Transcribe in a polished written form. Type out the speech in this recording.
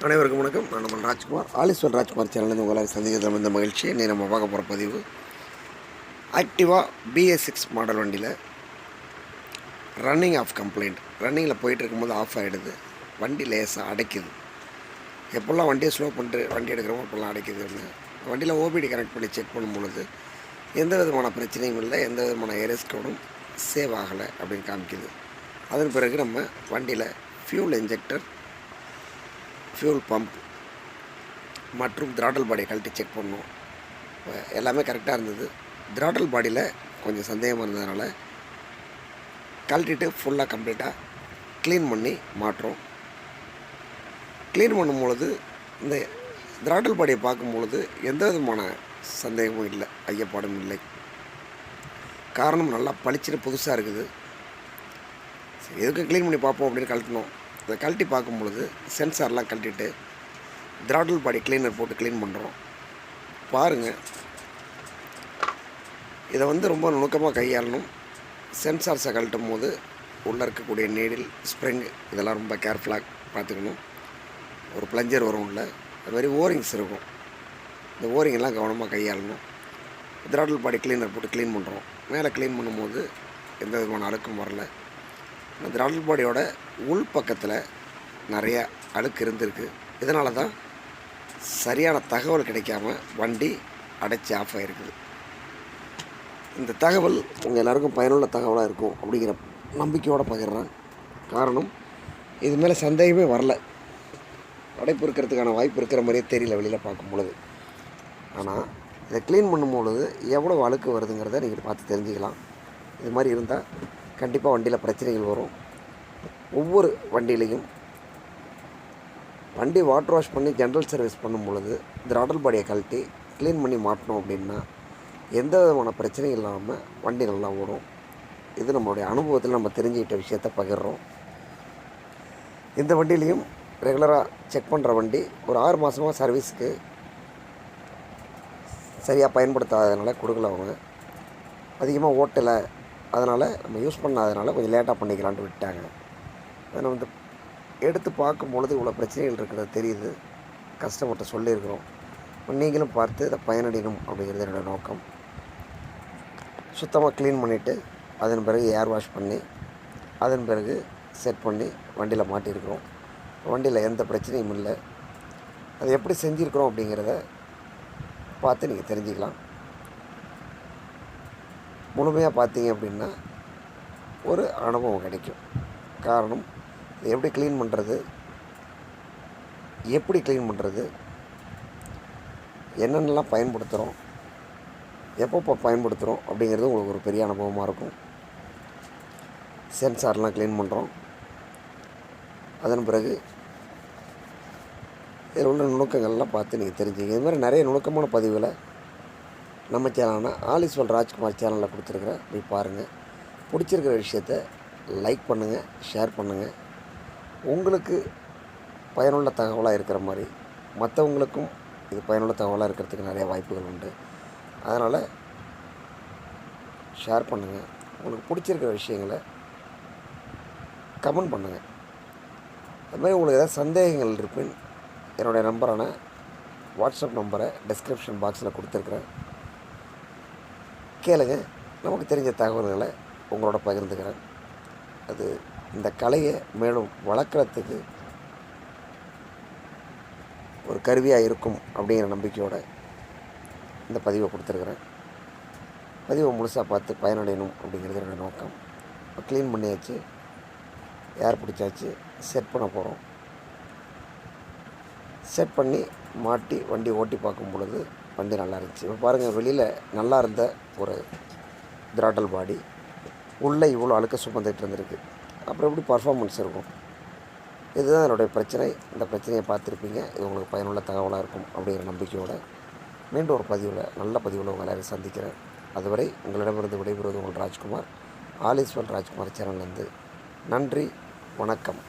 அனைவருக்கும் வணக்கம். நான் நம்ம ராஜ்குமார், ஆலிஸ்வல் ராஜ்குமார் சேனல்லேருந்து உங்களை சந்திக்கிறதுல இந்த மகிழ்ச்சி. இன்னைக்கு நம்ம பார்க்க போகிற பதிவு ஆக்டிவா BS6 மாடல் வண்டியில் ரன்னிங் ஆஃப் கம்ப்ளைண்ட். ரன்னிங்கில் போயிட்டு இருக்கும்போது ஆஃப் ஆகிடுது, வண்டி லேசாக அடைக்குது. எப்போல்லாம் வண்டியை ஸ்லோ பண்ணிட்டு வண்டி எடுக்கிறோமோ அப்போல்லாம் அடைக்குதுன்னு வண்டியில் ஓபிடி கனெக்ட் பண்ணி செக் பண்ணும்பொழுது எந்த விதமான பிரச்சனையும் இல்லை, எந்த விதமான ஏரஸ் கோடும் சேவ் ஆகலை அப்படின்னு காமிக்குது. அதன் பிறகு நம்ம வண்டியில் ஃபியூல் இன்ஜெக்டர், ஃபியூல் பம்ப் மற்றும் த்ராட்டல் பாடியை கழட்டி செக் பண்ணோம். எல்லாமே கரெக்டாக இருந்தது. த்ராட்டல் பாடியில் கொஞ்சம் சந்தேகமாக இருந்ததுனால கழட்டிட்டு ஃபுல்லாக கம்ப்ளீட்டாக க்ளீன் பண்ணி மாட்டுறோம். க்ளீன் பண்ணும்பொழுது இந்த த்ராட்டல் பாடியை பார்க்கும்பொழுது எந்த விதமான சந்தேகமும் இல்லை, ஐயப்பாடும் இல்லை. காரணம் நல்லா பளிச்சுட்டு புதுசாக இருக்குது. சரி, எதுக்கு க்ளீன் பண்ணி பார்ப்போம் அப்படின்னு கழட்டினோம். அதை கழட்டி பார்க்கும்பொழுது சென்சார்லாம் கழட்டிட்டு த்ராட்டல் பாடி க்ளீனர் போட்டு க்ளீன் பண்ணுறோம். பாருங்கள், இதை ரொம்ப நுணுக்கமாக கையாளணும். சென்சார்ஸை கழட்டும் போது உள்ளே இருக்கக்கூடிய நீடில், ஸ்ப்ரிங் இதெல்லாம் ரொம்ப கேர்ஃபுல்லாக பார்த்துக்கணும். ஒரு ப்ளஞ்சர் வரும் உள்ள, அது மாதிரி ஓரிங்ஸ் இருக்கும். இந்த ஓரிங்கெல்லாம் கவனமாக கையாளணும். த்ராட்டல் பாடி க்ளீனர் போட்டு க்ளீன் பண்ணுறோம். மேலே க்ளீன் பண்ணும்போது எந்த விதமான அழுக்கும் வரல. த்ராட்டல் பாடியோட உள் பக்கத்தில் நிறைய அழுக்கு இருந்திருக்கு. இதனால தான் சரியான தகவல் கிடைக்காம வண்டி அடைச்சி ஆஃப் ஆகிருக்குது. இந்த தகவல் உங்கள் எல்லாருக்கும் பயனுள்ள தகவலாக இருக்கும் அப்படிங்கிற நம்பிக்கையோடு பகிர்றேன். காரணம், இது மேலே சந்தேகமே வரல. அடைப்பு இருக்கிறதுக்கான வாய்ப்பு இருக்கிற மாதிரியே தெரியல வெளியில் பார்க்கும் பொழுது. ஆனால் இதை க்ளீன் பண்ணும்பொழுது எவ்வளோ அழுக்கு வருதுங்கிறத நீங்கள் பார்த்து தெரிஞ்சுக்கலாம். இது மாதிரி இருந்தால் கண்டிப்பாக வண்டியில் பிரச்சனைகள் வரும். ஒவ்வொரு வண்டியிலையும் வண்டி வாட்டர் வாஷ் பண்ணி ஜென்ரல் சர்வீஸ் பண்ணும் பொழுது த்ராட்டல் பாடியை கழட்டி க்ளீன் பண்ணி மாட்டணும் அப்படின்னா எந்த விதமான பிரச்சனையும் இல்லாமல் வண்டி நல்லா ஓடும். இது நம்மளுடைய அனுபவத்தில் நம்ம தெரிஞ்சுக்கிட்ட விஷயத்தை பகிர்றோம். இந்த வண்டியிலையும் ரெகுலராக செக் பண்ணுற வண்டி ஒரு 6 மாதமாக சர்வீஸுக்கு சரியாக பயன்படுத்தாததுனால கொடுக்கல. அவங்க அதிகமாக ஓட்டலை, அதனால் நம்ம யூஸ் பண்ணாதனால கொஞ்சம் லேட்டாக பண்ணிக்கலான்ட்டு விட்டாங்க. அதை எடுத்து பார்க்கும் பொழுது இவ்வளோ பிரச்சனைகள் இருக்கிறது தெரியுது. கஸ்டமர்கிட்ட சொல்லியிருக்கிறோம். நீங்களும் பார்த்து இதை பயனடையணும் அப்படிங்கிறது என்னோடய நோக்கம். சுத்தமாக க்ளீன் பண்ணிவிட்டு அதன் பிறகு ஏர் வாஷ் பண்ணி அதன் பிறகு செட் பண்ணி வண்டியில் மாட்டியிருக்கிறோம். வண்டியில் எந்த பிரச்சனையும் இல்லை. அது எப்படி செஞ்சுருக்கிறோம் அப்படிங்கிறத பார்த்து நீங்கள் தெரிஞ்சுக்கலாம். முழுமையாக பார்த்தீங்க அப்படின்னா ஒரு அனுபவம் கிடைக்கும். காரணம், எப்படி க்ளீன் பண்ணுறது, என்னென்னலாம் பயன்படுத்துகிறோம், எப்பப்போ பயன்படுத்துகிறோம் அப்படிங்கிறது உங்களுக்கு ஒரு பெரிய அனுபவமாக இருக்கும். சென்சார்லாம் க்ளீன் பண்ணுறோம். அதன் பிறகு இதில் உள்ள நுணுக்கங்கள்லாம் பார்த்து நீங்கள் தெரிஞ்சுங்க. இது மாதிரி நிறைய நுணுக்கமான பதிவுகளை நம்ம சேனலான ஆலிஸ்வல் ராஜ்குமார் சேனலில் கொடுத்துருக்குறேன். போய் பாருங்கள். பிடிச்சிருக்கிற விஷயத்த லைக் பண்ணுங்கள், ஷேர் பண்ணுங்கள். உங்களுக்கு பயனுள்ள தகவலாக இருக்கிற மாதிரி மற்றவங்களுக்கும் இது பயனுள்ள தகவலாக இருக்கிறதுக்கு நிறைய வாய்ப்புகள் உண்டு. அதனால் ஷேர் பண்ணுங்கள். உங்களுக்கு பிடிச்சிருக்கிற விஷயங்களை கமெண்ட் பண்ணுங்கள். அது மாதிரி உங்களுக்கு ஏதாவது சந்தேகங்கள் இருப்பின் என்னுடைய நம்பரான வாட்ஸ்அப் நம்பரை டிஸ்கிரிப்ஷன் பாக்ஸில் கொடுத்துருக்குறேன். கேளுங்க. நமக்கு தெரிஞ்ச தகவல்களை உங்களோட பகிர்ந்துக்கிறேன். அது இந்த கலையை மேலும் வளர்க்குறதுக்கு ஒரு கருவியாக இருக்கும் அப்படிங்கிற நம்பிக்கையோடு இந்த பதிவை கொடுத்துருக்குறேன். பதிவை முழுசாக பார்த்து பயனடையணும் அப்படிங்கிறது என்னோடய நோக்கம். இப்போ க்ளீன் பண்ணியாச்சு, ஏர் பிடிச்சாச்சு, செட் பண்ண போகிறோம். செட் பண்ணி மாட்டி வண்டி ஓட்டி பார்க்கும் பொழுது வண்டி நல்லா இருந்துச்சு. இப்போ பாருங்கள், வெளியில் நல்லா இருந்த ஒரு த்ராட்டல் பாடி உள்ளே இவ்வளோ அழுக்க சுமந்துட்டு இருந்திருக்கு. அப்புறம் எப்படி பர்ஃபார்மன்ஸ் இருக்கும்? இதுதான் என்னுடைய பிரச்சனை. இந்த பிரச்சனையை பார்த்துருப்பீங்க. இது உங்களுக்கு பயனுள்ள தகவலாக இருக்கும் அப்படிங்கிற நம்பிக்கையோடு மீண்டும் ஒரு பதிவில், நல்ல பதிவில் உங்கள் எல்லாரையும் சந்திக்கிறேன். அதுவரை உங்களிடமிருந்து விடைபெறுவது உங்கள் ராஜ்குமார், ஆலிஸ்வல் ராஜ்குமார் சேனல்லேருந்து. நன்றி, வணக்கம்.